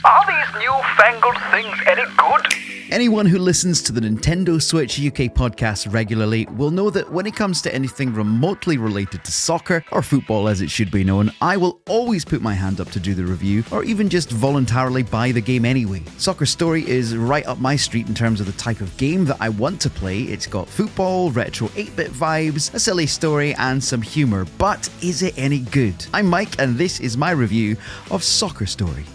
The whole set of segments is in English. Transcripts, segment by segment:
Are these newfangled things any good? Anyone who listens to the Nintendo Switch UK podcast regularly will know that when it comes to anything remotely related to soccer, or football as it should be known, I will always put my hand up to do the review, or even just voluntarily buy the game anyway. Soccer Story is right up my street in terms of the type of game that I want to play. It's got football, retro 8-bit vibes, a silly story, and some humour. But is it any good? I'm Mike, and this is my review of Soccer Story.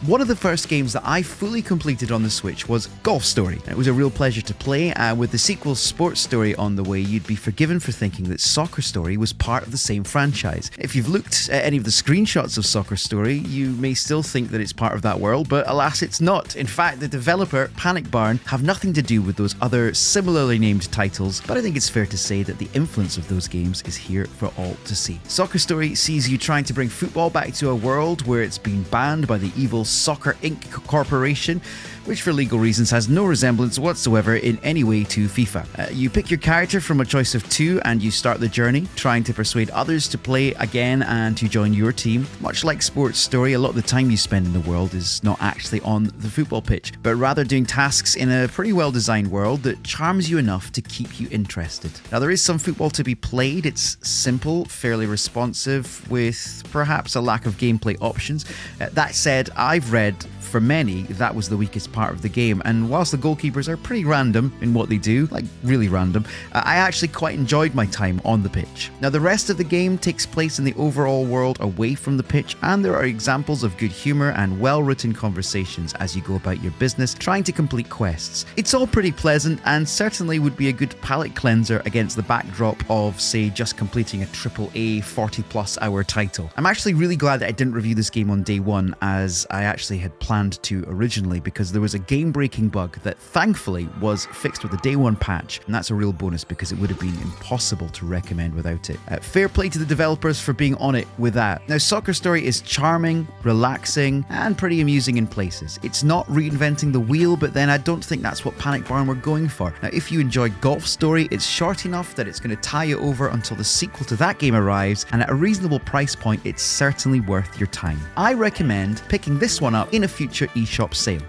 One of the first games that I fully completed on the Switch was Golf Story. It was a real pleasure to play, and with the sequel Sports Story on the way, you'd be forgiven for thinking that Soccer Story was part of the same franchise. If you've looked at any of the screenshots of Soccer Story, you may still think that it's part of that world, but alas, it's not. In fact, the developer, Panic Barn, have nothing to do with those other similarly named titles, but I think it's fair to say that the influence of those games is here for all to see. Soccer Story sees you trying to bring football back to a world where it's been banned by the evil Soccer Inc. Corporation, which for legal reasons has no resemblance whatsoever in any way to FIFA. You pick your character from a choice of two and you start the journey, trying to persuade others to play again and to join your team. Much like Sports Story, a lot of the time you spend in the world is not actually on the football pitch, but rather doing tasks in a pretty well designed world that charms you enough to keep you interested. Now, there is some football to be played. It's simple, fairly responsive, with perhaps a lack of gameplay options. That said, I've read for many that was the weakest part of the game, and whilst the goalkeepers are pretty random in what they do, like really random, I actually quite enjoyed my time on the pitch. Now, the rest of the game takes place in the overall world away from the pitch, and there are examples of good humour and well-written conversations as you go about your business trying to complete quests. It's all pretty pleasant and certainly would be a good palate cleanser against the backdrop of, say, just completing a AAA 40+ hour title. I'm actually really glad that I didn't review this game on day one, as I actually had planned to originally, because there was a game-breaking bug that thankfully was fixed with a day one patch, and that's a real bonus because it would have been impossible to recommend without it. Fair play to the developers for being on it with that. Now, Soccer Story is charming, relaxing, and pretty amusing in places. It's not reinventing the wheel, but then I don't think that's what Panic Barn were going for. Now, if you enjoy Golf Story, it's short enough that it's going to tie you over until the sequel to that game arrives, and at a reasonable price point, it's certainly worth your time. I recommend picking this one up in a future eShop sale.